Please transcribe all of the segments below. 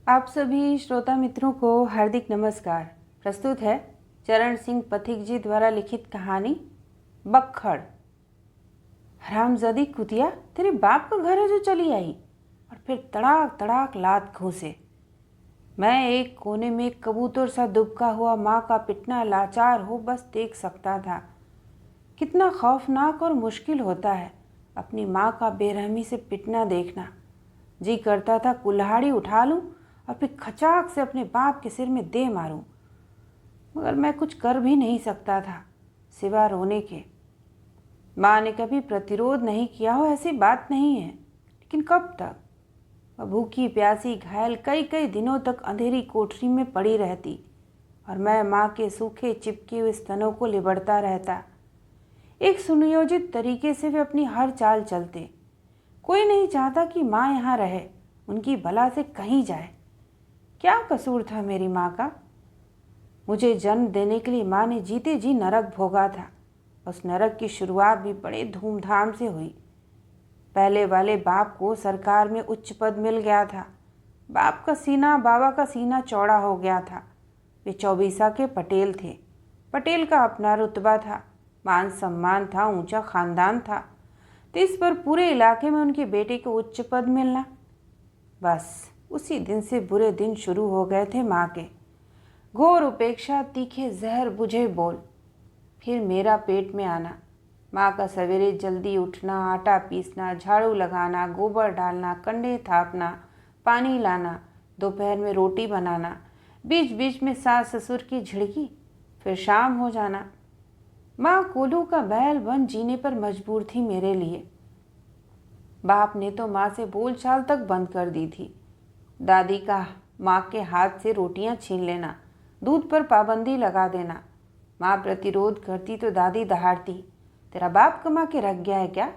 आप सभी श्रोता मित्रों को हार्दिक नमस्कार। प्रस्तुत है चरण सिंह पथिक जी द्वारा लिखित कहानी बक्खड़। हरामजादी कुतिया, तेरे बाप का घर है जो चली आई। और फिर तड़ाक तड़ाक लात घूंसे। मैं एक कोने में कबूतर सा दुबका हुआ माँ का पिटना लाचार हो बस देख सकता था। कितना खौफनाक और मुश्किल होता है अपनी माँ का बेरहमी से पिटना देखना। जी करता था कुल्हाड़ी उठा लूं और फिर खचाक से अपने बाप के सिर में दे मारूं, मगर मैं कुछ कर भी नहीं सकता था सिवा रोने के। माँ ने कभी प्रतिरोध नहीं किया हो ऐसी बात नहीं है, लेकिन कब तक? वह भूखी प्यासी घायल कई कई दिनों तक अंधेरी कोठरी में पड़ी रहती और मैं माँ के सूखे चिपके हुए स्तनों को लिबड़ता रहता। एक सुनियोजित तरीके से वे अपनी हर चाल चलते। कोई नहीं चाहता कि माँ यहाँ रहे, उनकी भला से कहीं जाए। क्या कसूर था मेरी माँ का? मुझे जन्म देने के लिए माँ ने जीते जी नरक भोगा था। उस नरक की शुरुआत भी बड़े धूमधाम से हुई। पहले वाले बाप को सरकार में उच्च पद मिल गया था। बाप का सीना बाबा का सीना चौड़ा हो गया था। वे चौबीसा के पटेल थे। पटेल का अपना रुतबा था, मान सम्मान था, ऊंचा खानदान था। तो इस पर पूरे इलाके में उनके बेटे को उच्च पद मिलना, बस उसी दिन से बुरे दिन शुरू हो गए थे माँ के। घोर उपेक्षा, तीखे जहर बुझे बोल। फिर मेरा पेट में आना, माँ का सवेरे जल्दी उठना, आटा पीसना, झाड़ू लगाना, गोबर डालना, कंडे थापना, पानी लाना, दोपहर में रोटी बनाना, बीच बीच में सास ससुर की झिड़की, फिर शाम हो जाना। माँ कोल्हू का बैल बन जीने पर मजबूर थी मेरे लिए। बाप ने तो माँ से बोलचाल तक बंद कर दी थी। दादी का माँ के हाथ से रोटियां छीन लेना, दूध पर पाबंदी लगा देना। माँ प्रतिरोध करती तो दादी दहाड़ती, तेरा बाप कमा के रख गया है क्या?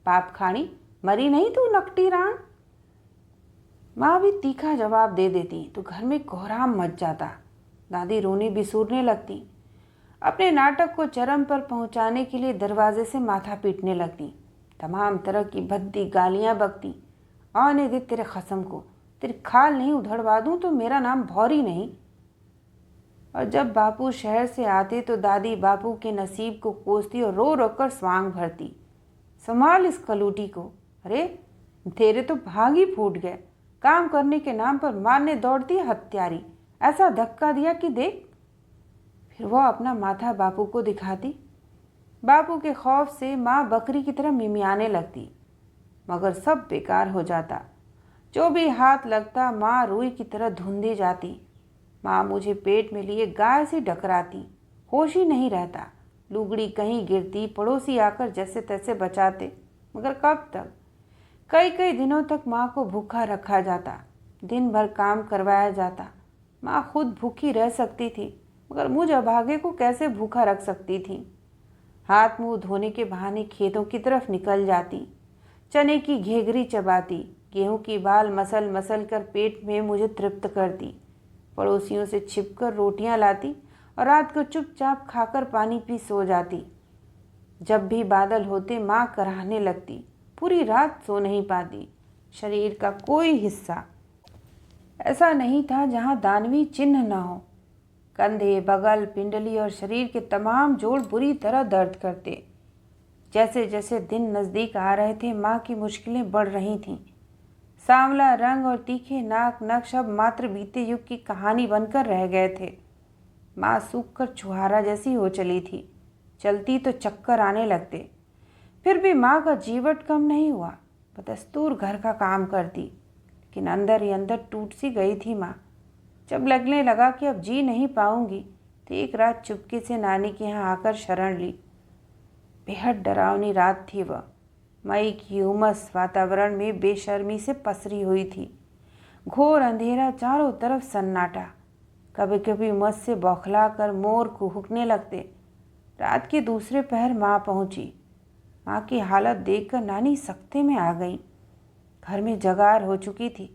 पाप खानी, मरी नहीं तू नकटी राण। माँ भी तीखा जवाब दे देती तो घर में कोहराम मच जाता। दादी रोने बिसूरने लगती। अपने नाटक को चरम पर पहुंचाने के लिए दरवाजे से माथा पीटने लगती। तमाम तरह की भद्दी गालियां बकती। आने दे तेरे खसम को, तेरी खाल नहीं उधड़वा दूं तो मेरा नाम भौरी नहीं। और जब बापू शहर से आते तो दादी बापू के नसीब को कोसती और रो रो कर स्वांग भरती, संभाल इस कलूटी को। अरे तेरे तो भाग ही फूट गए, काम करने के नाम पर मारने दौड़ती है हत्यारी। ऐसा धक्का दिया कि देख। फिर वह अपना माथा बापू को दिखाती। बापू के खौफ से माँ बकरी की तरह मिमियाने लगती, मगर सब बेकार हो जाता। जो भी हाथ लगता माँ रुई की तरह धुंधी जाती। माँ मुझे पेट में लिए गाय से डकराती, होश ही नहीं रहता। लुगड़ी कहीं गिरती, पड़ोसी आकर जैसे तैसे बचाते, मगर कब तक? कई कई दिनों तक माँ को भूखा रखा जाता, दिन भर काम करवाया जाता। माँ खुद भूखी रह सकती थी, मगर मुझ अभागे को कैसे भूखा रख सकती थी? हाथ मुंह धोने के बहाने खेतों की तरफ निकल जाती, चने की घेगरी चबाती, गेहूं की बाल मसल मसल कर पेट में मुझे तृप्त करती। पड़ोसियों से छिपकर रोटियां लाती और रात को चुपचाप खाकर पानी पी सो जाती। जब भी बादल होते माँ कराहने लगती, पूरी रात सो नहीं पाती। शरीर का कोई हिस्सा ऐसा नहीं था जहाँ दानवी चिन्ह न हो। कंधे, बगल, पिंडली और शरीर के तमाम जोड़ बुरी तरह दर्द करते। जैसे जैसे दिन नज़दीक आ रहे थे माँ की मुश्किलें बढ़ रही थीं। सांवला रंग और तीखे नाक नक्श अब मात्र बीते युग की कहानी बनकर रह गए थे। माँ सूख कर छुहारा जैसी हो चली थी, चलती तो चक्कर आने लगते। फिर भी माँ का जीवट कम नहीं हुआ, बदस्तूर घर का काम करती, लेकिन अंदर ही अंदर टूट सी गई थी माँ। जब लगने लगा कि अब जी नहीं पाऊंगी तो एक रात चुपके से नानी के यहाँ आकर शरण ली। बेहद डरावनी रात थी वह। मई की उमस वातावरण में बेशर्मी से पसरी हुई थी। घोर अंधेरा, चारों तरफ सन्नाटा। कभी कभी मत से बौखला कर मोर कुहुकने लगते। रात के दूसरे पहर माँ पहुंची। माँ की हालत देखकर नानी सख्ते में आ गई। घर में जगार हो चुकी थी।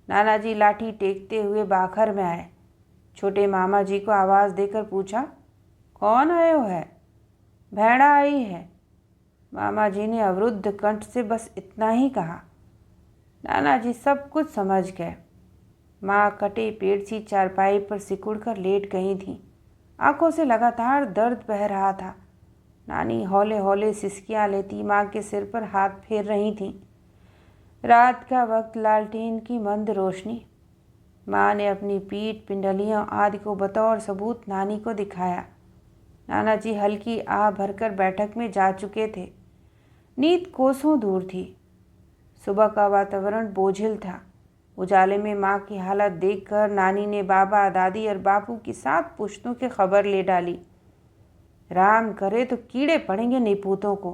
नाना जी लाठी टेकते हुए बाखर में आए। छोटे मामा जी को आवाज़ देकर पूछा, कौन आयो है? भेड़ा आई है। मामा जी ने अवरुद्ध कंठ से बस इतना ही कहा। नाना जी सब कुछ समझ गए। माँ कटे पेट सी चारपाई पर सिकुड़कर लेट गई थीं। आंखों से लगातार दर्द बह रहा था। नानी हौले हौले सिसकियाँ लेती माँ के सिर पर हाथ फेर रही थीं। रात का वक्त, लालटेन की मंद रोशनी। माँ ने अपनी पीठ, पिंडलियों आदि को बतौर सबूत नानी को दिखाया। नाना जी हल्की आह भरकर बैठक में जा चुके थे। नींद कोसों दूर थी। सुबह का वातावरण बोझिल था। उजाले में माँ की हालत देखकर नानी ने बाबा, दादी और बापू की 7 पुश्तों की खबर ले डाली। राम करे तो कीड़े पड़ेंगे निपूतों को।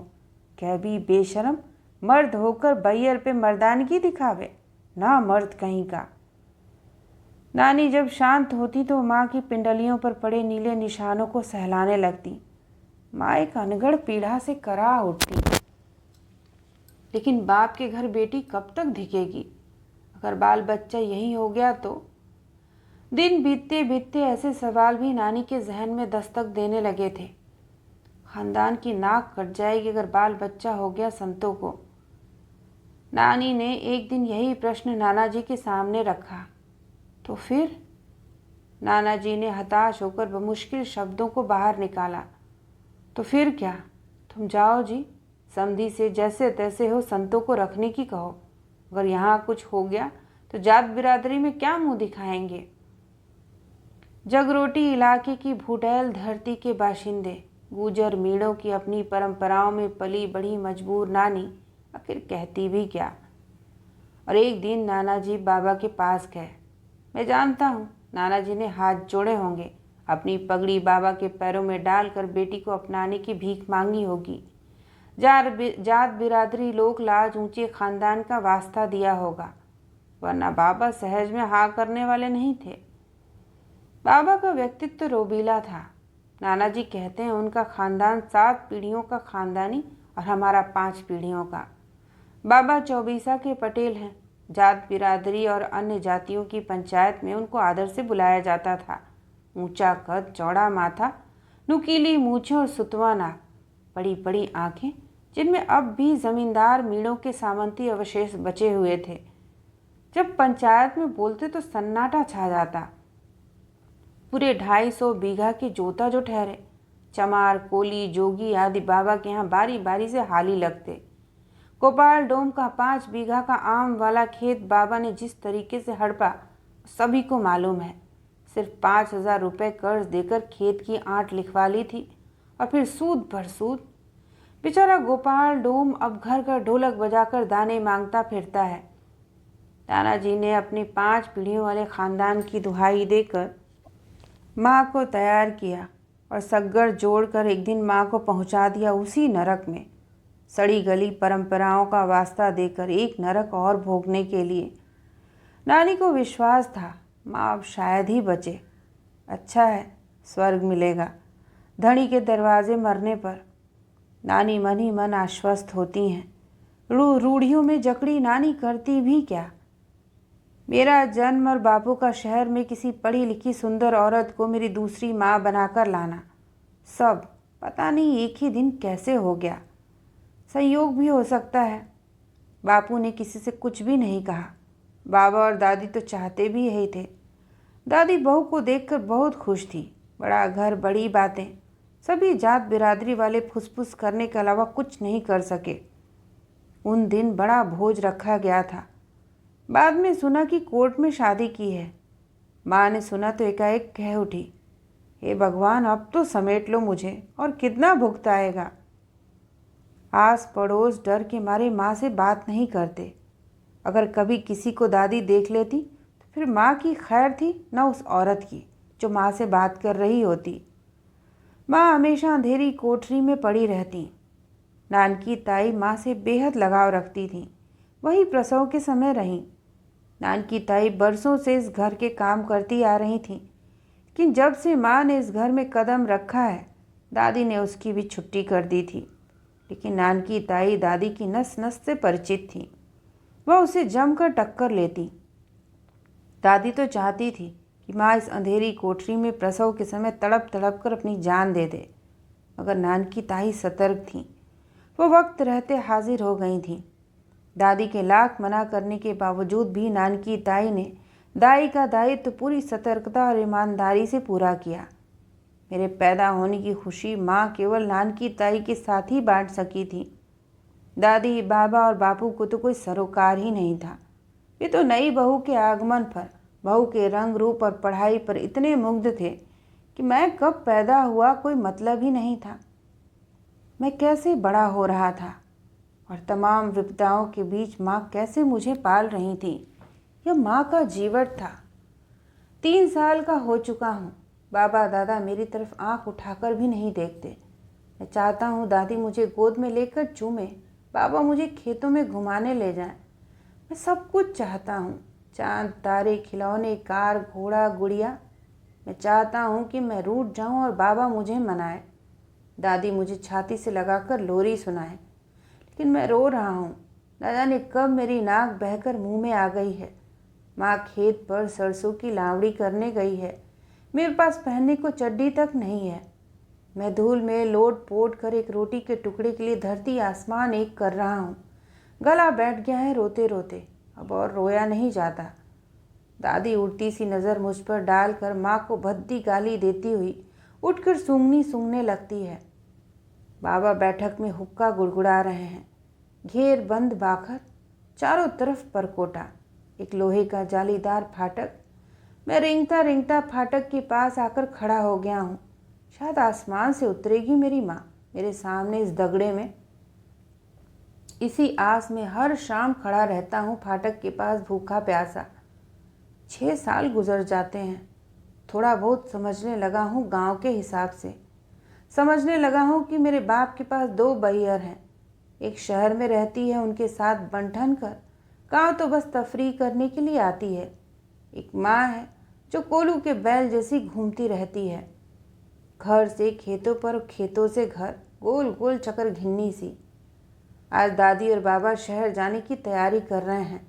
कह भी बेशरम, मर्द होकर बैयर पे मर्दानगी दिखावे, ना मर्द कहीं का। नानी जब शांत होती तो माँ की पिंडलियों पर पड़े नीले निशानों को सहलाने लगती। माँ एक अनगढ़ पीड़ा से करा उठती। लेकिन बाप के घर बेटी कब तक धिकेगी? अगर बाल बच्चा यही हो गया तो? दिन बीतते बीतते ऐसे सवाल भी नानी के जहन में दस्तक देने लगे थे। खानदान की नाक कट जाएगी अगर बाल बच्चा हो गया संतों को। नानी ने एक दिन यही प्रश्न नाना जी के सामने रखा। तो फिर? नाना जी ने हताश होकर बमुश्किल शब्दों को बाहर निकाला। तो फिर क्या? तुम जाओ जी, समधी से जैसे तैसे हो संतों को रखने की कहो। अगर यहाँ कुछ हो गया तो जात बिरादरी में क्या मुंह दिखाएंगे? जगरोटी इलाके की भूटैल धरती के बाशिंदे, गुजर मीणों की अपनी परंपराओं में पली बड़ी मजबूर नानी आखिर कहती भी क्या? और एक दिन नाना जी बाबा के पास गए। मैं जानता हूँ नाना जी ने हाथ जोड़े होंगे, अपनी पगड़ी बाबा के पैरों में डालकर बेटी को अपनाने की भीख मांगी होगी। जात बिरादरी लोक लाज ऊंचे खानदान का वास्ता दिया होगा, वरना बाबा सहज में हाँ करने वाले नहीं थे। बाबा का व्यक्तित्व तो रोबीला था। नाना जी कहते हैं उनका खानदान 7 पीढ़ियों का खानदानी और हमारा 5 पीढ़ियों का। बाबा चौबीसा के पटेल हैं। जात बिरादरी और अन्य जातियों की पंचायत में उनको आदर से बुलाया जाता था। ऊंचा कद, चौड़ा माथा, नुकीली मूछें और सुतवा नाक, बड़ी बड़ी आंखें जिनमें अब भी जमींदार मीणों के सामंती अवशेष बचे हुए थे। जब पंचायत में बोलते तो सन्नाटा छा जाता। पूरे 250 बीघा के जोता जो ठहरे, चमार, कोली, जोगी आदि बाबा के यहाँ बारी बारी से हाली लगते। गोपाल डोम का 5 बीघा का आम वाला खेत बाबा ने जिस तरीके से हड़पा सभी को मालूम है। सिर्फ 5,000 रुपये कर्ज देकर खेत की आंट लिखवा ली थी और फिर सूद भर सूद। बेचारा गोपाल डोम अब घर घर ढोलक बजाकर दाने मांगता फिरता है। नाना जी ने अपने 5 पीढ़ियों वाले खानदान की दुहाई देकर माँ को तैयार किया और सग्गर जोड़कर एक दिन माँ को पहुँचा दिया उसी नरक में। सड़ी गली परंपराओं का वास्ता देकर एक नरक और भोगने के लिए। नानी को विश्वास था माँ अब शायद ही बचे। अच्छा है, स्वर्ग मिलेगा धनी के दरवाजे मरने पर। नानी मन ही मन आश्वस्त होती हैं। रूढ़ियों में जकड़ी नानी करती भी क्या? मेरा जन्म और बापू का शहर में किसी पढ़ी लिखी सुंदर औरत को मेरी दूसरी माँ बनाकर लाना, सब पता नहीं एक ही दिन कैसे हो गया। संयोग भी हो सकता है। बापू ने किसी से कुछ भी नहीं कहा। बाबा और दादी तो चाहते भी यही थे। दादी बहू को देखकर बहुत खुश थी। बड़ा घर, बड़ी बातें। सभी जात बिरादरी वाले फुसफुस करने के अलावा कुछ नहीं कर सके। उन दिन बड़ा भोज रखा गया था। बाद में सुना कि कोर्ट में शादी की है। माँ ने सुना तो एकाएक कह उठी, हे भगवान, अब तो समेट लो मुझे, और कितना भुगत आएगा। आस पड़ोस डर के मारे माँ से बात नहीं करते। अगर कभी किसी को दादी देख लेती तो फिर माँ की खैर थी न उस औरत की जो माँ से बात कर रही होती। माँ हमेशा अंधेरी कोठरी में पड़ी रहती। नानकी ताई माँ से बेहद लगाव रखती थी। वही प्रसव के समय रहीं। नानकी ताई बरसों से इस घर के काम करती आ रही थी, लेकिन जब से माँ ने इस घर में कदम रखा है दादी ने उसकी भी छुट्टी कर दी थी। लेकिन नानकी ताई दादी की नस नस से परिचित थी। वह उसे जमकर टक्कर लेती। दादी तो चाहती थी कि माँ इस अंधेरी कोठरी में प्रसव के समय तड़प तड़प कर अपनी जान दे दे, मगर नानकी ताई सतर्क थी। वो वक्त रहते हाजिर हो गई थी। दादी के लाख मना करने के बावजूद भी नानकी ताई ने दाई का दायित्व पूरी सतर्कता और ईमानदारी से पूरा किया। मेरे पैदा होने की खुशी माँ केवल नानकी ताई के साथ ही बांट सकी थी। दादी, बाबा और बापू को तो कोई सरोकार ही नहीं था। वे तो नई बहू के आगमन पर, बहू के रंग रूप और पढ़ाई पर इतने मुग्ध थे कि मैं कब पैदा हुआ कोई मतलब ही नहीं था। मैं कैसे बड़ा हो रहा था और तमाम विपदाओं के बीच माँ कैसे मुझे पाल रही थी, यह माँ का जीवन था। 3 साल का हो चुका हूँ। बाबा दादा मेरी तरफ आंख उठाकर भी नहीं देखते। मैं चाहता हूँ दादी मुझे गोद में लेकर चूमे, बाबा मुझे खेतों में घुमाने ले जाएं। मैं सब कुछ चाहता हूँ, चांद, तारे, खिलौने, कार, घोड़ा, गुड़िया। मैं चाहता हूँ कि मैं रूठ जाऊँ और बाबा मुझे मनाए, दादी मुझे छाती से लगाकर लोरी सुनाए। लेकिन मैं रो रहा हूँ। न जाने कब मेरी नाक बहकर मुंह में आ गई है। माँ खेत पर सरसों की लावड़ी करने गई है। मेरे पास पहनने को चड्डी तक नहीं है। मैं धूल में लोट पोट कर एक रोटी के टुकड़े के लिए धरती आसमान एक कर रहा हूँ। गला बैठ गया है रोते रोते, अब और रोया नहीं जाता। दादी उल्टी सी नज़र मुझ पर डालकर माँ को भद्दी गाली देती हुई उठकर सूंघने लगती है। बाबा बैठक में हुक्का गुड़गुड़ा रहे हैं। घेर बंद बाखर, चारों तरफ परकोटा, एक लोहे का जालीदार फाटक। मैं रेंगता रेंगता फाटक के पास आकर खड़ा हो गया हूँ। शायद आसमान से उतरेगी मेरी माँ मेरे सामने इस दगड़े में। इसी आस में हर शाम खड़ा रहता हूँ फाटक के पास भूखा प्यासा। 6 साल गुजर जाते हैं। थोड़ा बहुत समझने लगा हूँ गांव के हिसाब से। समझने लगा हूँ कि मेरे बाप के पास 2 बहियर हैं। एक शहर में रहती है उनके साथ बंठन कर, गाँव तो बस तफरीह करने के लिए आती है। एक माँ है जो कोलू के बैल जैसी घूमती रहती है। घर से खेतों पर, खेतों से घर, गोल गोल चक्कर घिन्नी सी। आज दादी और बाबा शहर जाने की तैयारी कर रहे हैं।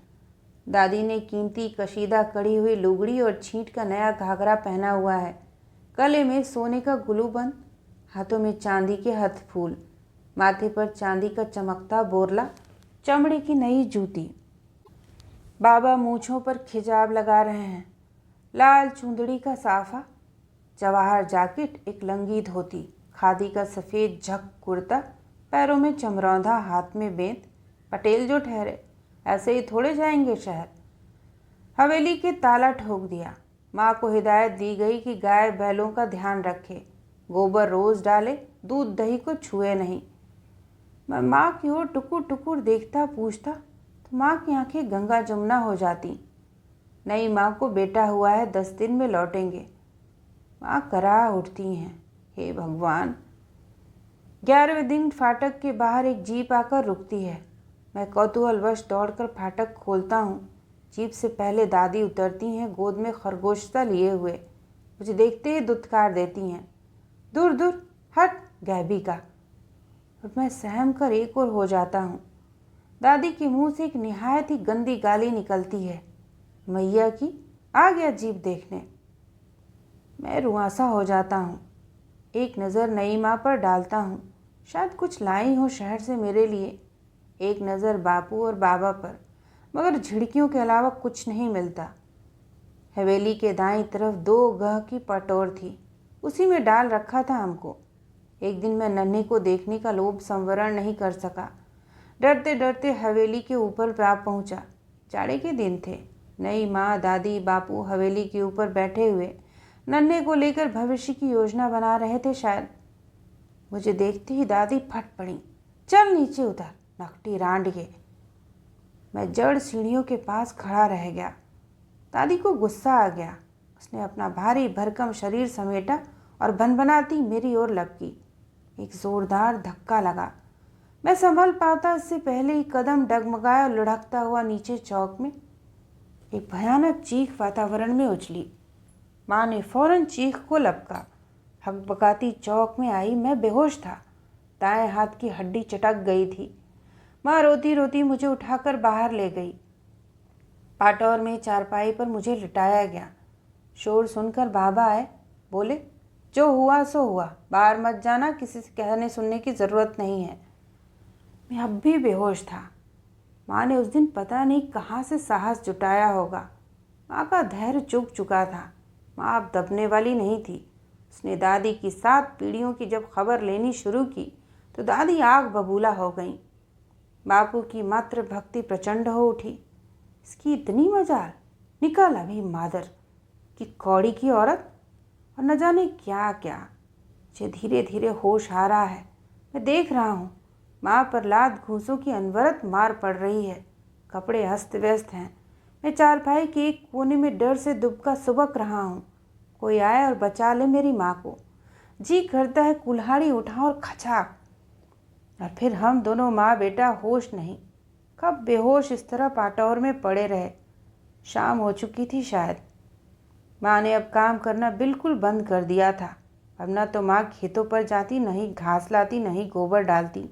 दादी ने कीमती कशीदा कड़ी हुई लुगड़ी और छींट का नया घाघरा पहना हुआ है। गले में सोने का गुलूबंद, हाथों में चांदी के हथफूल, माथे पर चांदी का चमकता बोरला, चमड़े की नई जूती। बाबा मूंछों पर खिजाब लगा रहे हैं। लाल चूंदड़ी का साफा, जवाहर जैकेट, एक लंगी धोती, खादी का सफ़ेद झक कुर्ता, पैरों में चमरौंधा, हाथ में बेंत। पटेल जो ठहरे, ऐसे ही थोड़े जाएंगे शहर। हवेली के ताला ठोक दिया। माँ को हिदायत दी गई कि गाय बैलों का ध्यान रखे, गोबर रोज डाले, दूध दही को छुए नहीं। मैं माँ की ओर टुकुर टुकुर देखता पूछता तो माँ की आंखें गंगा जमुना हो जाती। नई माँ को बेटा हुआ है, 10 दिन में लौटेंगे। माँ करा उठती हैं। हे भगवान। 11वें दिन फाटक के बाहर एक जीप आकर रुकती है। मैं कौतूहलवश दौड़कर फाटक खोलता हूँ। जीप से पहले दादी उतरती हैं, गोद में खरगोशता लिए हुए। मुझे देखते ही दुत्कार देती हैं, दूर दूर हट गैबी का। और मैं सहम कर एक और हो जाता हूँ। दादी के मुंह से एक निहायत ही गंदी गाली निकलती है। मैया की आ गया जीप देखने। मैं रुआंसा हो जाता हूँ। एक नज़र नई माँ पर डालता हूँ, शायद कुछ लाई हो शहर से मेरे लिए। एक नज़र बापू और बाबा पर, मगर झिड़कियों के अलावा कुछ नहीं मिलता। हवेली के दाईं तरफ 2 गह की पटोर थी, उसी में डाल रखा था हमको। एक दिन मैं नन्हे को देखने का लोभ संवरण नहीं कर सका। डरते डरते हवेली के ऊपर जा पहुंचा। जाड़े के दिन थे। नई माँ, दादी, बापू हवेली के ऊपर बैठे हुए नन्हे को लेकर भविष्य की योजना बना रहे थे शायद। मुझे देखते ही दादी फट पड़ी, चल नीचे उतर नकटी रांड के। मैं जड़ सीढ़ियों के पास खड़ा रह गया। दादी को गुस्सा आ गया। उसने अपना भारी भरकम शरीर समेटा और भनभनाती मेरी ओर लपकी। एक जोरदार धक्का लगा। मैं संभल पाता इससे पहले ही कदम डगमगाया और लुढ़कता हुआ नीचे चौक में। एक भयानक चीख वातावरण में उछली। माँ ने फौरन चीख को लपका। हकबकाती चौक में आई। मैं बेहोश था। दाएं हाथ की हड्डी चटक गई थी। माँ रोती रोती मुझे उठाकर बाहर ले गई। पाटौर में चारपाई पर मुझे लिटाया गया। शोर सुनकर बाबा आए। बोले, जो हुआ सो हुआ, बाहर मत जाना, किसी से कहने सुनने की ज़रूरत नहीं है। मैं अब भी बेहोश था। माँ ने उस दिन पता नहीं कहाँ से साहस जुटाया होगा। माँ का धैर्य चुक चुका था। माँ अब दबने वाली नहीं थी। उसने दादी की 7 पीढ़ियों की जब खबर लेनी शुरू की तो दादी आग बबूला हो गई। बापू की मात्र भक्ति प्रचंड हो उठी। इसकी इतनी मजाल, निकल अभी मादर की कौड़ी की औरत, और न जाने क्या क्या। मुझे धीरे धीरे होश आ रहा है। मैं देख रहा हूँ माँ पर लात घूंसों की अनवरत मार पड़ रही है। कपड़े अस्त व्यस्त हैं। मैं चारपाई के एक कोने में डर से दुबका सुबक रहा हूँ। कोई आए और बचा ले मेरी माँ को। जी करता है कुल्हाड़ी उठाऊं और खचाक, और फिर हम दोनों माँ बेटा होश नहीं, कब बेहोश इस तरह पाटौर में पड़े रहे। शाम हो चुकी थी शायद। माँ ने अब काम करना बिल्कुल बंद कर दिया था। अब न तो माँ खेतों पर जाती, न ही घास लाती, न ही गोबर डालती।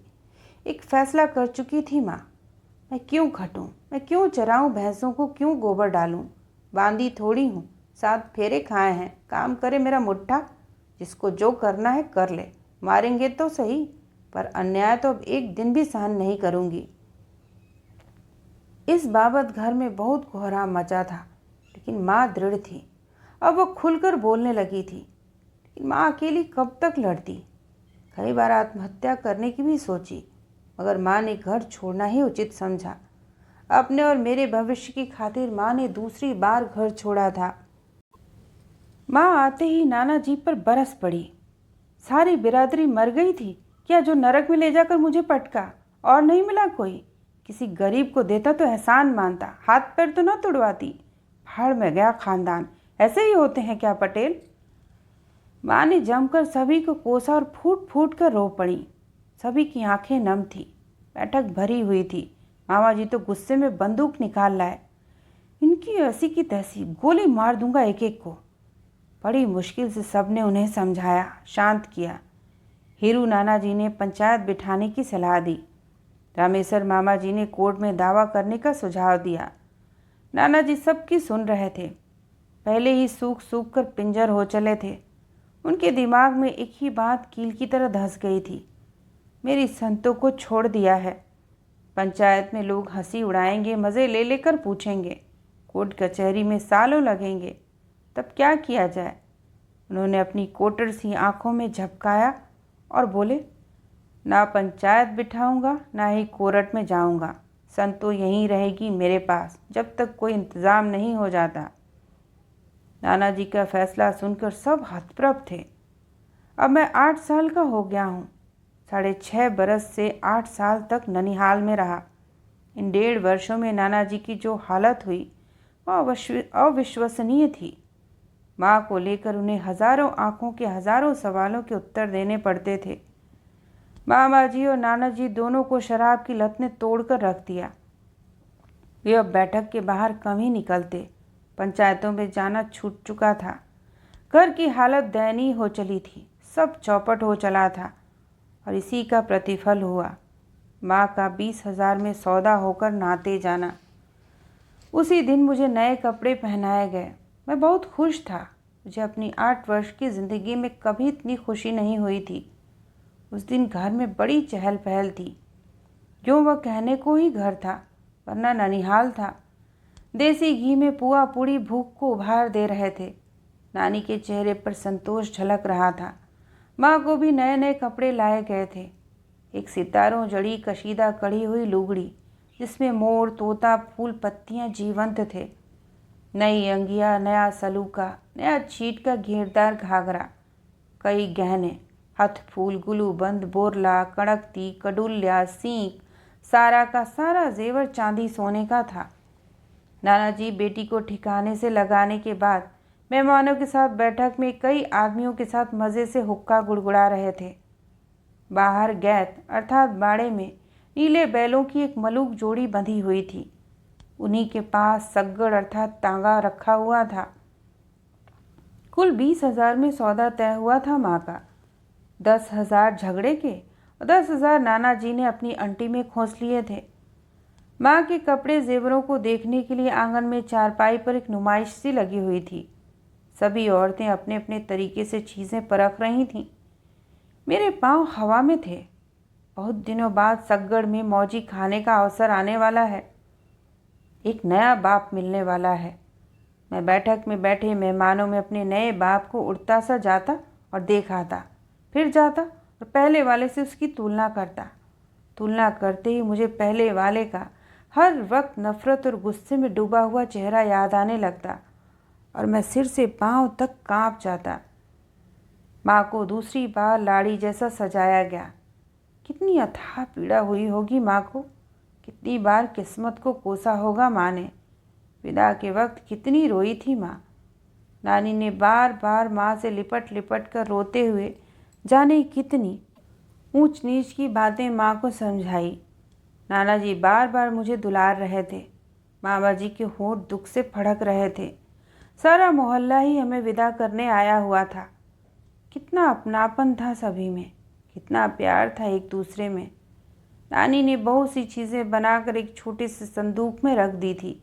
एक फैसला कर चुकी थी माँ, मैं क्यों खटूं, मैं क्यों चराऊं भैंसों को, क्यों गोबर डालूं। बांदी थोड़ी हूँ, 7 फेरे खाए हैं। काम करे मेरा मुट्ठा, जिसको जो करना है कर ले। मारेंगे तो सही, पर अन्याय तो अब एक दिन भी सहन नहीं करूँगी। इस बाबत घर में बहुत कोहराम मचा था, लेकिन माँ दृढ़ थी। अब वो खुलकर बोलने लगी थी, लेकिन माँ अकेली कब तक लड़ती। कई बार आत्महत्या करने की भी सोची, मगर माँ ने घर छोड़ना ही उचित समझा। अपने और मेरे भविष्य की खातिर माँ ने दूसरी बार घर छोड़ा था। माँ आते ही नाना जी पर बरस पड़ी। सारी बिरादरी मर गई थी क्या, जो नरक में ले जाकर मुझे पटका? और नहीं मिला कोई? किसी गरीब को देता तो एहसान मानता, हाथ पैर तो न तुड़वाती। भाड़ में गया खानदान। ऐसे ही होते हैं क्या पटेल? माँ ने जमकर सभी को कोसा और फूट फूट कर रो पड़ी। सभी की आंखें नम थी। बैठक भरी हुई थी। मामा जी तो गुस्से में बंदूक निकाल लाए। इनकी ऐसी की तैसी, गोली मार दूंगा एक एक को। बड़ी मुश्किल से सबने उन्हें समझाया, शांत किया। हीरू नाना जी ने पंचायत बिठाने की सलाह दी। रामेश्वर मामा जी ने कोर्ट में दावा करने का सुझाव दिया। नाना जी सबकी सुन रहे थे। पहले ही सूख सूख कर पिंजर हो चले थे। उनके दिमाग में एक ही बात कील की तरह धंस गई थी, मेरी संतों को छोड़ दिया है। पंचायत में लोग हंसी उड़ाएंगे, मज़े ले लेकर पूछेंगे। कोर्ट कचहरी में सालों लगेंगे, तब क्या किया जाए? उन्होंने अपनी कोटर सी आंखों में झपकाया और बोले, ना पंचायत बिठाऊंगा, ना ही कोर्ट में जाऊंगा। संतो यहीं रहेगी मेरे पास, जब तक कोई इंतज़ाम नहीं हो जाता। नाना जी का फैसला सुनकर सब हतप्रभ थे। अब मैं 8 साल का हो गया हूँ। 6.5 बरस से 8 साल तक ननिहाल में रहा। इन 1.5 वर्षों में नाना जी की जो हालत हुई वह अविश्वसनीय थी। माँ को लेकर उन्हें हजारों आंखों के हजारों सवालों के उत्तर देने पड़ते थे। मामा जी और नाना जी दोनों को शराब की लत ने तोड़कर रख दिया। वे अब बैठक के बाहर कम ही निकलते। पंचायतों में जाना छूट चुका था। घर की हालत दयनीय हो चली थी। सब चौपट हो चला था और इसी का प्रतिफल हुआ। माँ का 20,000 में सौदा होकर नाते जाना। उसी दिन मुझे नए कपड़े पहनाए गए। मैं बहुत खुश था। मुझे अपनी 8 वर्ष की ज़िंदगी में कभी इतनी खुशी नहीं हुई थी। उस दिन घर में बड़ी चहल पहल थी। जो वह कहने को ही घर था, वरना ननिहाल था। देसी घी में पुआ पूड़ी भूख को उभार दे रहे थे। नानी के चेहरे पर संतोष झलक रहा था। माँ को भी नए नए कपड़े लाए गए थे। एक सितारों जड़ी कशीदा कढ़ी हुई लुगड़ी, जिसमें मोर, तोता, फूल, पत्तियाँ जीवंत थे। नई अंगिया, नया सलूका, नया छीट का घेरदार घाघरा, कई गहने, हथ फूल, गुलूबंद, बोरला, कड़कती, कडुल्या, सींक, सारा का सारा जेवर चांदी सोने का था। नाना जी बेटी को ठिकाने से लगाने के बाद मेहमानों के साथ बैठक में कई आदमियों के साथ मज़े से हुक्का गुड़गुड़ा रहे थे। बाहर गैत अर्थात बाड़े में नीले बैलों की एक मलूक जोड़ी बंधी हुई थी। उन्हीं के पास सग्गड़ अर्थात तांगा रखा हुआ था। कुल 20,000 में सौदा तय हुआ था माँ का। 10,000 झगड़े के और 10,000 नाना जी ने अपनी अंटी में खोस लिए थे। माँ के कपड़े जेवरों को देखने के लिए आंगन में चारपाई पर एक नुमाइश सी लगी हुई थी। सभी औरतें अपने अपने तरीके से चीज़ें परख रही थीं। मेरे पांव हवा में थे। बहुत दिनों बाद सग्गड़ में मौजी खाने का अवसर आने वाला है। एक नया बाप मिलने वाला है। मैं बैठक में बैठे मेहमानों में अपने नए बाप को उड़ता सा जाता और देख आता, फिर जाता और पहले वाले से उसकी तुलना करता। तुलना करते ही मुझे पहले वाले का हर वक्त नफ़रत और गुस्से में डूबा हुआ चेहरा याद आने लगता और मैं सिर से पांव तक कांप जाता। माँ को दूसरी बार लाड़ी जैसा सजाया गया। कितनी अथाह पीड़ा हुई होगी माँ को, कितनी बार किस्मत को कोसा होगा माँ ने। विदा के वक्त कितनी रोई थी माँ। नानी ने बार बार माँ से लिपट लिपट कर रोते हुए जाने कितनी ऊंच नीच की बातें माँ को समझाई। नाना जी बार बार मुझे दुलार रहे थे। मामा जी के होंठ दुख से फड़क रहे थे। सारा मोहल्ला ही हमें विदा करने आया हुआ था। कितना अपनापन था सभी में, कितना प्यार था एक दूसरे में। नानी ने बहुत सी चीज़ें बनाकर एक छोटे से संदूक में रख दी थी।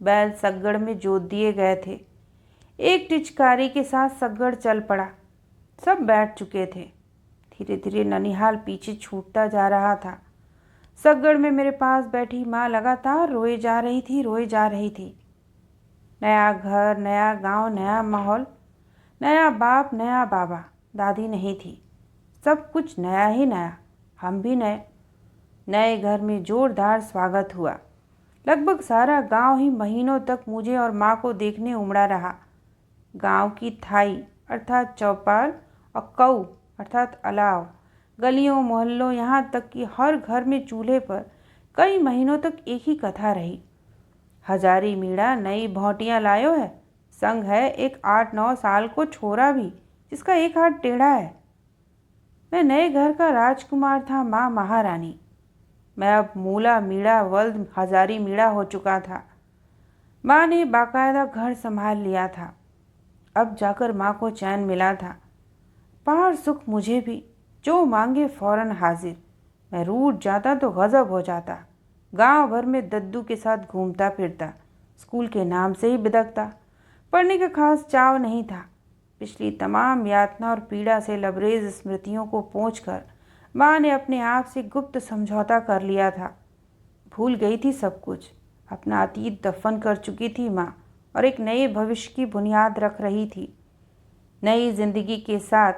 बैल सग्गड़ में जोत दिए गए थे। एक टिचकारी के साथ सग्गड़ चल पड़ा। सब बैठ चुके थे। धीरे धीरे ननिहाल पीछे छूटता जा रहा था। सग्गड़ में मेरे पास बैठी माँ लगातार रोए जा रही थी। नया घर, नया गांव, नया माहौल, नया बाप, नया बाबा। दादी नहीं थी। सब कुछ नया ही नया, हम भी नए। नए घर में जोरदार स्वागत हुआ। लगभग सारा गांव ही महीनों तक मुझे और माँ को देखने उमड़ा रहा। गांव की थाई अर्थात चौपाल और कऊ अर्थात अलाव, गलियों मोहल्लों, यहाँ तक कि हर घर में चूल्हे पर कई महीनों तक एक ही कथा रही। हजारी मीणा नई भौटियाँ लायो है। संग है एक 8-9 साल को छोरा भी, जिसका एक हाथ टेढ़ा है। मैं नए घर का राजकुमार था, माँ महारानी। मैं अब मूला मीणा वल्द हजारी मीणा हो चुका था। माँ ने बाकायदा घर संभाल लिया था। अब जाकर माँ को चैन मिला था। पार सुख मुझे भी, जो मांगे फौरन हाजिर। मैं रूठ जाता तो गजब हो जाता। गांव भर में दद्दू के साथ घूमता फिरता। स्कूल के नाम से ही बिदकता। पढ़ने का खास चाव नहीं था। पिछली तमाम यातना और पीड़ा से लबरेज स्मृतियों को पोंछकर माँ ने अपने आप से गुप्त समझौता कर लिया था। भूल गई थी सब कुछ। अपना अतीत दफन कर चुकी थी माँ और एक नए भविष्य की बुनियाद रख रही थी। नई जिंदगी के साथ,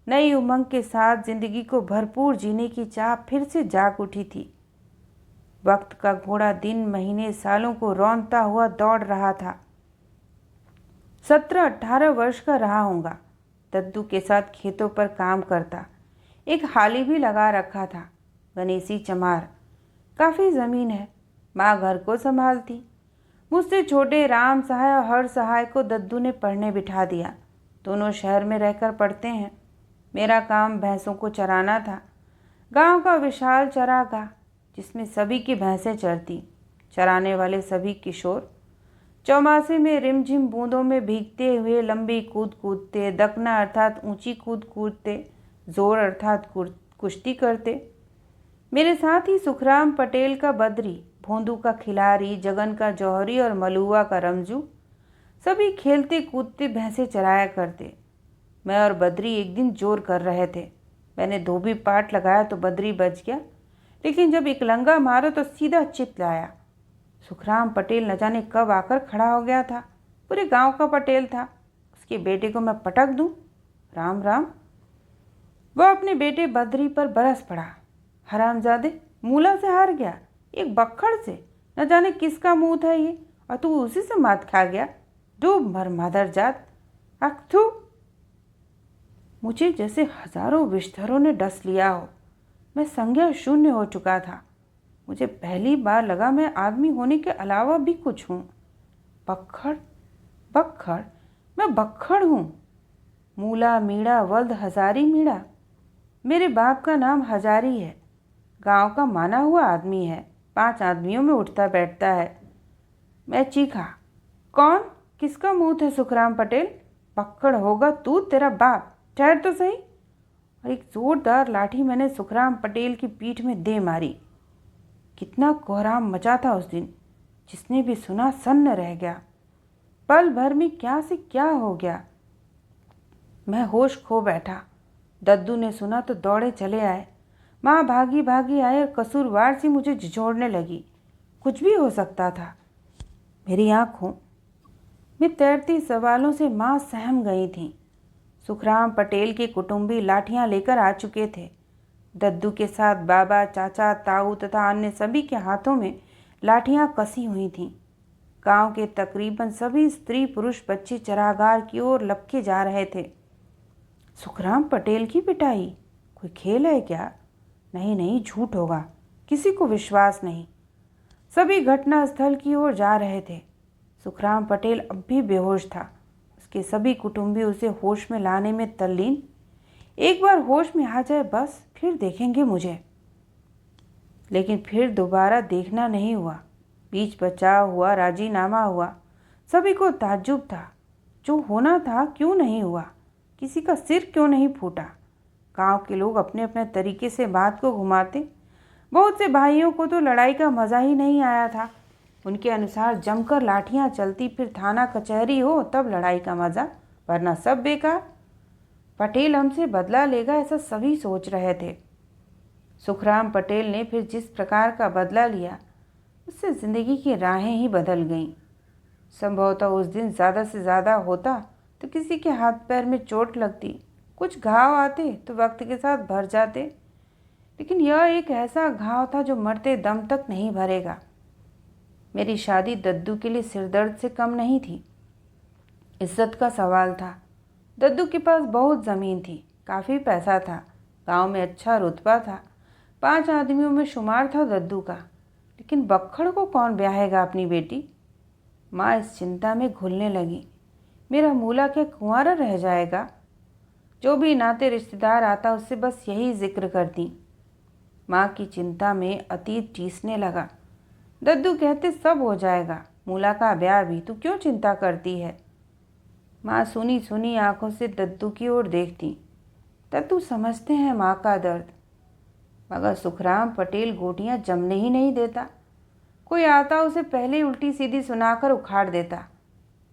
नई उमंग के साथ जिंदगी को भरपूर जीने की चाह फिर से जाग उठी थी। वक्त का घोड़ा दिन, महीने, सालों को रौंदता हुआ दौड़ रहा था। 17-18 वर्ष का रहा होऊंगा। दद्दू के साथ खेतों पर काम करता। एक हाली भी लगा रखा था, गणेशी चमार। काफ़ी ज़मीन है। माँ घर को संभालती। मुझसे छोटे राम सहाय और हर सहाय को दद्दू ने पढ़ने बिठा दिया। दोनों शहर में रहकर पढ़ते हैं। मेरा काम भैंसों को चराना था। गांव का विशाल चरागाह, जिसमें सभी की भैंसें चरती। चराने वाले सभी किशोर। चौमासे में रिमझिम बूंदों में भीगते हुए लंबी कूद कूदते, दकना अर्थात ऊंची कूद कूदते, जोर अर्थात कुश्ती करते। मेरे साथ ही सुखराम पटेल का बद्री, भोंदू का खिलाड़ी, जगन का जौहरी और मलुआ का रमजू सभी खेलते कूदते भैंसे चराया करते। मैं और बद्री एक दिन जोर कर रहे थे। मैंने धोबी पाट लगाया तो बद्री बच गया, लेकिन जब एकलंगा मारा तो सीधा चित लाया। सुखराम पटेल न जाने कब आकर खड़ा हो गया था। पूरे गांव का पटेल था। उसके बेटे को मैं पटक दूं? राम राम। वह अपने बेटे बद्री पर बरस पड़ा। हरामजादे, मूला से हार गया, एक बक्खड़ से। न जाने किसका मुंह था ये, और तू उसी से मात खा गया। डूब मर मादर जात। अकथू। मुझे जैसे हजारों विषधरों ने डस लिया हो। मैं संज्ञा शून्य हो चुका था। मुझे पहली बार लगा मैं आदमी होने के अलावा भी कुछ हूँ। बक्खड़, बक्खड़, मैं बक्खड़ हूँ। मूला मीणा वल्द हजारी मीणा। मेरे बाप का नाम हजारी है। गांव का माना हुआ आदमी है। 5 आदमियों में उठता बैठता है। मैं चीखा, कौन? किसका मुंह है सुखराम पटेल? बक्खड़ होगा तू, तेरा बाप। ठहर तो सही। और एक जोरदार लाठी मैंने सुखराम पटेल की पीठ में दे मारी। कितना कोहराम मचा था उस दिन। जिसने भी सुना सन्न रह गया। पल भर में क्या से क्या हो गया। मैं होश खो बैठा। दद्दू ने सुना तो दौड़े चले आए। माँ भागी भागी आए और कसूरवार सी मुझे झिझोड़ने लगी। कुछ भी हो सकता था। मेरी आँखों में तैरती सवालों से माँ सहम गई थीं। सुखराम पटेल के कुटुंबी लाठियां लेकर आ चुके थे। दद्दू के साथ बाबा, चाचा, ताऊ तथा अन्य सभी के हाथों में लाठियां कसी हुई थीं। गांव के तकरीबन सभी स्त्री पुरुष बच्चे चरागार की ओर लपके जा रहे थे। सुखराम पटेल की पिटाई कोई खेल है क्या? नहीं नहीं, झूठ होगा, किसी को विश्वास नहीं। सभी घटना स्थल की ओर जा रहे थे। सुखराम पटेल अब भी बेहोश था। उसके सभी कुटुंबी उसे होश में लाने में तल्लीन। एक बार होश में आ जाए बस, फिर देखेंगे मुझे। लेकिन फिर दोबारा देखना नहीं हुआ। बीच बचाव हुआ, राजीनामा हुआ। सभी को ताज्जुब था, जो होना था क्यों नहीं हुआ, किसी का सिर क्यों नहीं फूटा। गांव के लोग अपने अपने तरीके से बात को घुमाते। बहुत से भाइयों को तो लड़ाई का मज़ा ही नहीं आया था। उनके अनुसार जमकर लाठियां चलती, फिर थाना कचहरी हो तब लड़ाई का मज़ा, वरना सब बेकार। पटेल हमसे बदला लेगा ऐसा सभी सोच रहे थे। सुखराम पटेल ने फिर जिस प्रकार का बदला लिया, उससे ज़िंदगी की राहें ही बदल गईं। संभवतः उस दिन ज़्यादा से ज़्यादा होता तो किसी के हाथ पैर में चोट लगती, कुछ घाव आते तो वक्त के साथ भर जाते। लेकिन यह एक ऐसा घाव था जो मरते दम तक नहीं भरेगा। मेरी शादी दद्दू के लिए सिरदर्द से कम नहीं थी, इज्जत का सवाल था। दद्दू के पास बहुत ज़मीन थी, काफ़ी पैसा था, गांव में अच्छा रुतबा था, 5 आदमियों में शुमार था दद्दू का। लेकिन बक्खड़ को कौन ब्याहेगा अपनी बेटी? माँ इस चिंता में घुलने लगी। मेरा मूला क्या कुंवारा रह जाएगा? जो भी नाते रिश्तेदार आता उससे बस यही जिक्र करती। माँ की चिंता में अतीत टीसने लगा। दद्दू कहते सब हो जाएगा, मूला का ब्याह भी, तू क्यों चिंता करती है? माँ सुनी सुनी आंखों से दद्दू की ओर देखती। दद्दू समझते हैं माँ का दर्द, मगर सुखराम पटेल गोटियां जमने ही नहीं देता। कोई आता उसे पहले उल्टी सीधी सुनाकर उखाड़ देता।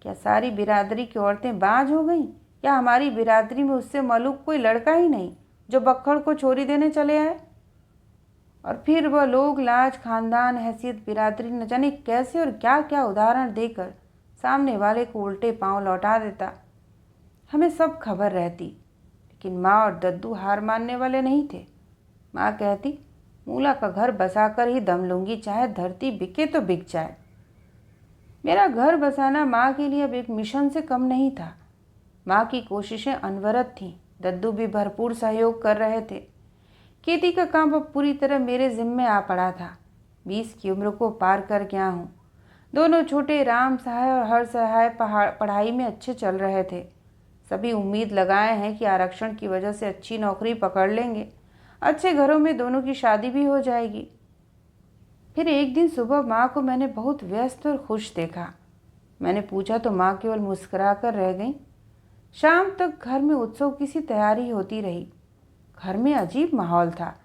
क्या सारी बिरादरी की औरतें बाज हो गईं, या हमारी बिरादरी में उससे मलूक कोई लड़का ही नहीं जो बक्खड़ को छोरी देने चले आए? और फिर वह लोग लाज, खानदान, हैसियत, बिरादरी न जाने कैसे और क्या क्या उदाहरण देकर सामने वाले को उल्टे पांव लौटा देता। हमें सब खबर रहती, लेकिन माँ और दद्दू हार मानने वाले नहीं थे। माँ कहती, मूला का घर बसाकर ही दम लूंगी, चाहे धरती बिके तो बिक जाए। मेरा घर बसाना माँ के लिए अब एक मिशन से कम नहीं था। माँ की कोशिशें अनवरत थीं, दद्दू भी भरपूर सहयोग कर रहे थे। खेती का काम अब पूरी तरह मेरे जिम्मे आ पड़ा था। 20 की उम्र को पार कर गया हूँ। दोनों छोटे राम सहाय और हर सहाय पढ़ाई में अच्छे चल रहे थे। सभी उम्मीद लगाए हैं कि आरक्षण की वजह से अच्छी नौकरी पकड़ लेंगे, अच्छे घरों में दोनों की शादी भी हो जाएगी। फिर एक दिन सुबह माँ को मैंने बहुत व्यस्त और खुश देखा। मैंने पूछा तो माँ केवल मुस्कुरा कर रह गई। शाम तक घर में उत्सव की सी तैयारी होती रही। घर में अजीब माहौल था,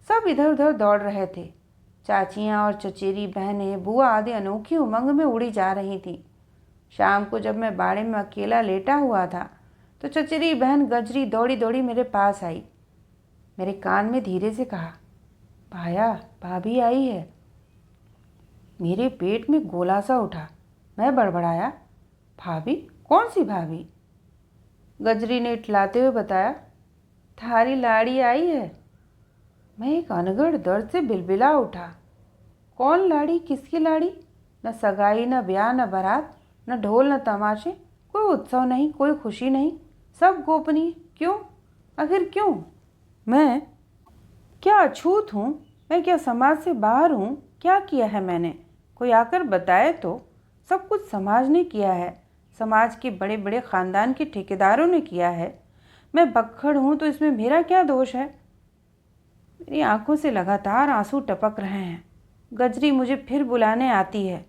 सब इधर उधर दौड़ रहे थे। चाचियाँ और चचेरी बहनें, बुआ आदि अनोखी उमंग में उड़ी जा रही थीं। शाम को जब मैं बाड़े में अकेला लेटा हुआ था तो चचेरी बहन गजरी दौड़ी दौड़ी मेरे पास आई। मेरे कान में धीरे से कहा, भाया, भाभी आई है। मेरे पेट में गोला सा उठा। मैं बड़बड़ाया, भाभी? कौन सी भाभी? गजरी ने इठलाते हुए बताया, थारी लाड़ी आई है। मैं एक अनगढ़ दर्द से बिलबिला उठा। कौन लाड़ी? किसकी लाड़ी? न सगाई, न ब्याह, न बारात, न ढोल, न तमाशे, कोई उत्सव नहीं, कोई खुशी नहीं, सब गोपनीय। क्यों? आखिर क्यों? मैं क्या अछूत हूँ? मैं क्या समाज से बाहर हूँ? क्या किया है मैंने? कोई आकर बताए तो। सब कुछ समाज ने किया है, समाज के बड़े बड़े ख़ानदान के ठेकेदारों ने किया है। मैं बक्खड़ हूँ तो इसमें मेरा क्या दोष है? मेरी आंखों से लगातार आंसू टपक रहे हैं। गजरी मुझे फिर बुलाने आती है।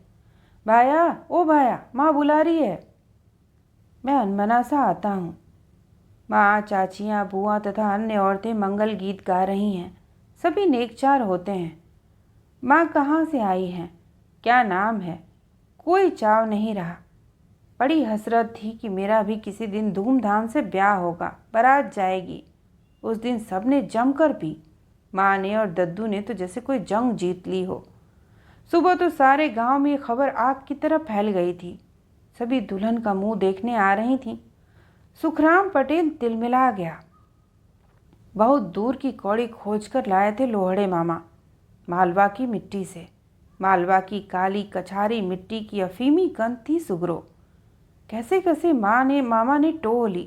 भाया, ओ भाया, माँ बुला रही है। मैं अनमना सा आता हूँ। माँ, चाचियाँ, बुआ तथा अन्य औरतें मंगल गीत गा रही हैं। सभी नेकचार होते हैं। माँ कहाँ से आई हैं, क्या नाम है, कोई चाव नहीं रहा। बड़ी हसरत थी कि मेरा भी किसी दिन धूमधाम से ब्याह होगा, बारात जाएगी। उस दिन सब ने जमकर पी। माँ ने और दद्दू ने तो जैसे कोई जंग जीत ली हो। सुबह तो सारे गांव में ये खबर आग की तरह फैल गई थी। सभी दुल्हन का मुंह देखने आ रही थीं। सुखराम पटेल तिलमिला गया। बहुत दूर की कौड़ी खोजकर लाए थे लोहड़े मामा, मालवा की मिट्टी से। मालवा की काली कछारी मिट्टी की अफीमी गंध थी सुगरो। कैसे कैसे मामा ने टोह ली,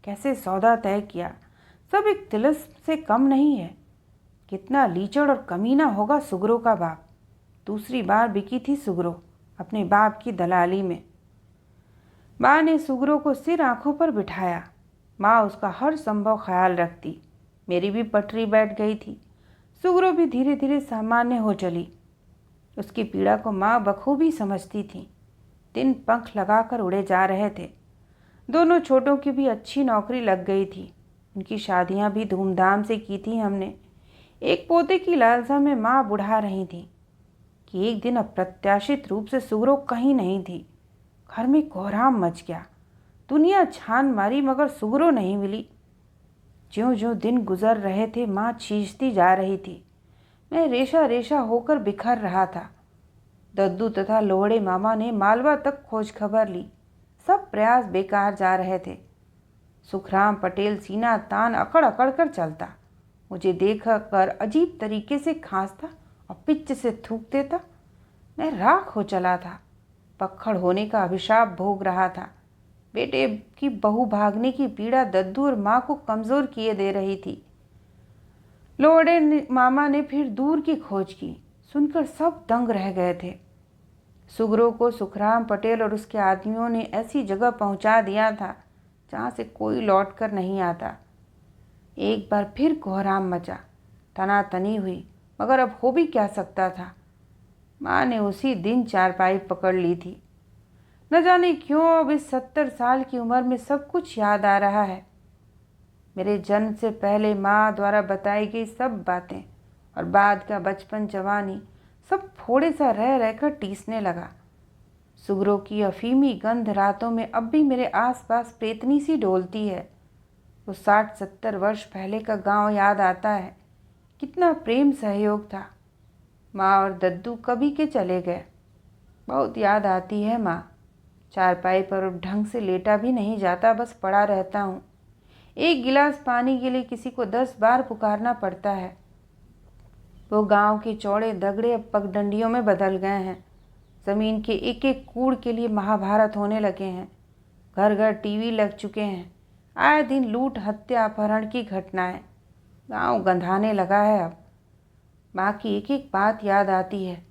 कैसे सौदा तय किया। सब एक तिलस्म से कम नहीं है। कितना लीचड़ और कमीना होगा सुगरो का बाप। दूसरी बार बिकी थी सुगरो अपने बाप की दलाली में। माँ ने सुगरो को सिर आंखों पर बिठाया। माँ उसका हर संभव ख्याल रखती। मेरी भी पटरी बैठ गई थी। सुगरो भी धीरे धीरे सामान्य हो चली। उसकी पीड़ा को माँ बखूबी समझती थी। दिन पंख लगाकर उड़े जा रहे थे। दोनों छोटों की भी अच्छी नौकरी लग गई थी। उनकी शादियाँ भी धूमधाम से की थी हमने। एक पोते की लालसा में माँ बुढ़ा रही थी कि एक दिन अप्रत्याशित रूप से सुगरो कहीं नहीं थी। घर में कोहराम मच गया। दुनिया छान मारी मगर सुगरो नहीं मिली। ज्यों ज्यों दिन गुजर रहे थे माँ छींचती जा रही थी। मैं रेशा रेशा होकर बिखर रहा था। दद्दू तथा लोहड़े मामा ने मालवा तक खोज खबर ली। सब प्रयास बेकार जा रहे थे। सुखराम पटेल सीना तान अकड़ अकड़ कर चलता। मुझे देख कर अजीब तरीके से खांसता और पिच से थूक देता। मैं राख हो चला था। पक्खड़ होने का अभिशाप भोग रहा था। बेटे की बहू भागने की पीड़ा दद्दू और माँ को कमज़ोर किए दे रही थी। लोहड़े मामा ने फिर दूर की खोज की। सुनकर सब दंग रह गए थे। सुगरो को सुखराम पटेल और उसके आदमियों ने ऐसी जगह पहुंचा दिया था जहां से कोई लौट कर नहीं आता। एक बार फिर कोहराम मचा। तनातनी हुई मगर अब हो भी क्या सकता था। माँ ने उसी दिन चारपाई पकड़ ली थी। न जाने क्यों अब इस 70 साल की उम्र में सब कुछ याद आ रहा है। मेरे जन्म से पहले माँ द्वारा बताई गई सब बातें और बाद का बचपन जवानी सब थोड़े सा रह रहकर टीसने लगा। सुगरो की अफीमी गंध रातों में अब भी मेरे आसपास प्रेतनी सी डोलती है। वो 60-70 वर्ष पहले का गांव याद आता है। कितना प्रेम सहयोग था। माँ और दद्दू कभी के चले गए। बहुत याद आती है माँ। चारपाई पर अब ढंग से लेटा भी नहीं जाता, बस पड़ा रहता हूँ। एक गिलास पानी के लिए किसी को 10 बार पुकारना पड़ता है। वो गांव के चौड़े दगड़े अब पगडंडियों में बदल गए हैं। ज़मीन के एक एक कूड़ के लिए महाभारत होने लगे हैं। घर घर टीवी लग चुके हैं। आए दिन लूट हत्या अपहरण की घटनाएं। गांव गंधाने लगा है अब। माँ की एक एक बात याद आती है।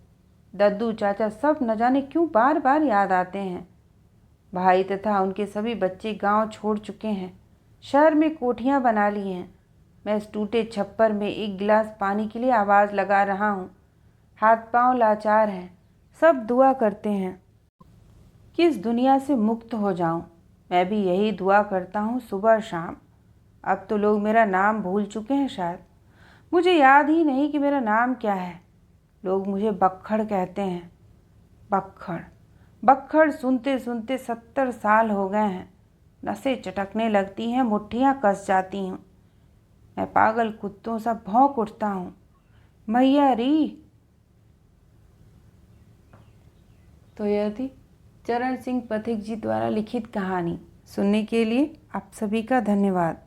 दद्दू चाचा सब न जाने क्यों बार बार याद आते हैं। भाई तथा उनके सभी बच्चे गांव छोड़ चुके हैं। शहर में कोठियाँ बना ली हैं। मैं इस टूटे छप्पर में एक गिलास पानी के लिए आवाज़ लगा रहा हूँ। हाथ पांव लाचार हैं। सब दुआ करते हैं कि इस दुनिया से मुक्त हो जाऊं। मैं भी यही दुआ करता हूँ सुबह शाम। अब तो लोग मेरा नाम भूल चुके हैं शायद। मुझे याद ही नहीं कि मेरा नाम क्या है। लोग मुझे बक्खड़ कहते हैं। बक्खड़ बक्खड़ सुनते सुनते 70 साल हो गए हैं। नसें चटकने लगती हैं, मुट्ठियाँ कस जाती हूँ। मैं पागल कुत्तों सा भौंक उठता हूँ। मैया री। तो यह थी चरण सिंह पथिक जी द्वारा लिखित कहानी। सुनने के लिए आप सभी का धन्यवाद।